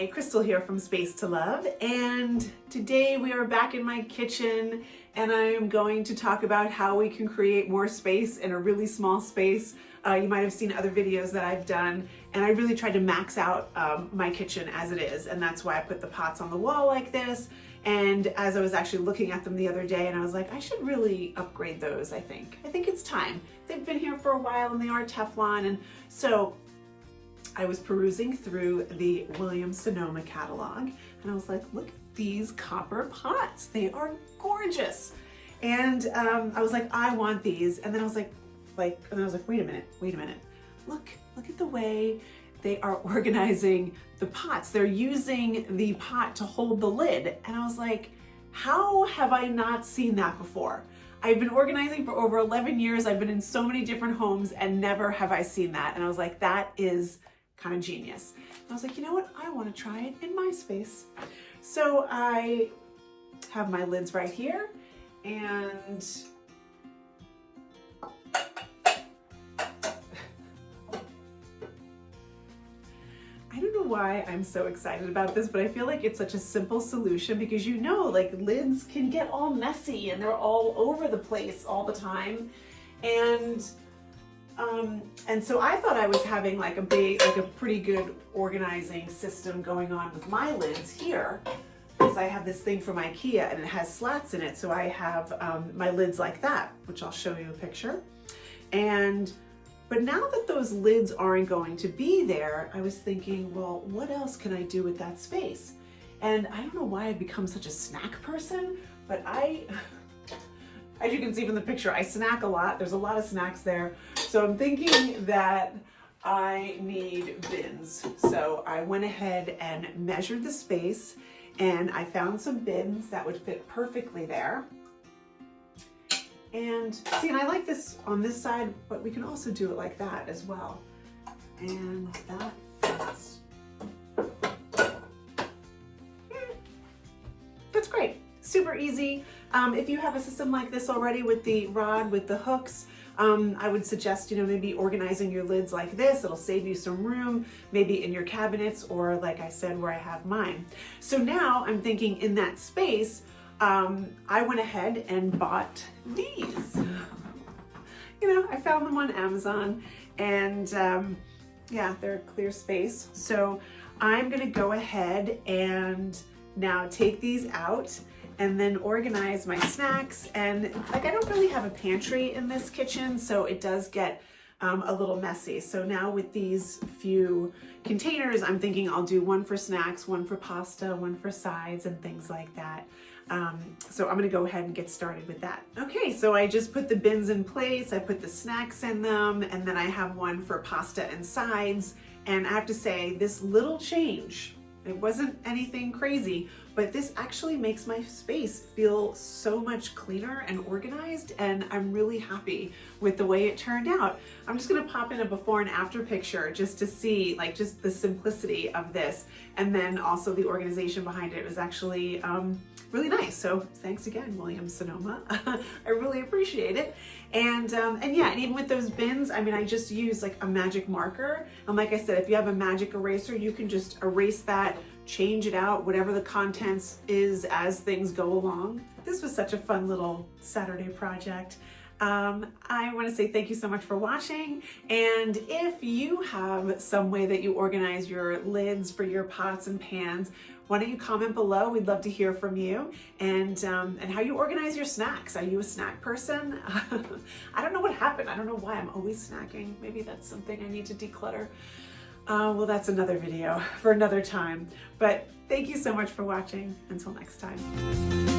Hi, Crystal here from Space to Love, and today we are back in my kitchen and I'm going to talk about how we can create more space in a really small space. You might have seen other videos that I've done, and I really tried to max out my kitchen as it is, and that's why I put the pots on the wall like this. And as I was actually looking at them the other day, and I was like, I should really upgrade those, I think. I think it's time. They've been here for a while and they are Teflon, and so I was perusing through the Sonoma catalog, and I was like, look at these copper pots. They are gorgeous. And I was like, I want these. And then I was like, wait a minute. Look at the way they are organizing the pots. They're using the pot to hold the lid. And I was like, how have I not seen that before? I've been organizing for over 11 years. I've been in so many different homes and never have I seen that. And I was like, that is kind of genius. And I was like, you know what? I want to try it in my space. So I have my lids right here, and I don't know why I'm so excited about this, but I feel like it's such a simple solution because like lids can get all messy and they're all over the place all the time. And so I thought I was having like a pretty good organizing system going on with my lids here, because I have this thing from IKEA and it has slats in it. So I have my lids like that, which I'll show you a picture. But now that those lids aren't going to be there, I was thinking, well, what else can I do with that space? And I don't know why I've become such a snack person, but as you can see from the picture, I snack a lot. There's a lot of snacks there. So I'm thinking that I need bins. So I went ahead and measured the space, and I found some bins that would fit perfectly there. And see, and I like this on this side, but we can also do it like that as well. And that fits. That's great. Super easy. If you have a system like this already with the rod, with the hooks, I would suggest, maybe organizing your lids like this. It'll save you some room, maybe in your cabinets, or like I said, where I have mine. So now I'm thinking in that space, I went ahead and bought these. I found them on Amazon, and yeah, they're a clear space. So I'm gonna go ahead and now take these out and then organize my snacks. And like, I don't really have a pantry in this kitchen, so it does get a little messy. So now with these few containers, I'm thinking I'll do one for snacks, one for pasta, one for sides and things like that. So I'm gonna go ahead and get started with that. Okay, so I just put the bins in place, I put the snacks in them, and then I have one for pasta and sides. And I have to say, this little change, it wasn't anything crazy, but this actually makes my space feel so much cleaner and organized, and I'm really happy with the way it turned out. I'm just gonna pop in a before and after picture just to see like just the simplicity of this, and then also the organization behind it was actually really nice. So thanks again, Sonoma. I really appreciate it. And yeah, and even with those bins, I mean, I just use like a magic marker. And like I said, if you have a magic eraser, you can just erase that, change it out, whatever the contents is as things go along. This was such a fun little Saturday project. I want to say thank you so much for watching. And if you have some way that you organize your lids for your pots and pans, why don't you comment below? We'd love to hear from you, and how you organize your snacks. Are you a snack person? I don't know what happened. I don't know why I'm always snacking. Maybe that's something I need to declutter. Well, that's another video for another time. But thank you so much for watching. Until next time.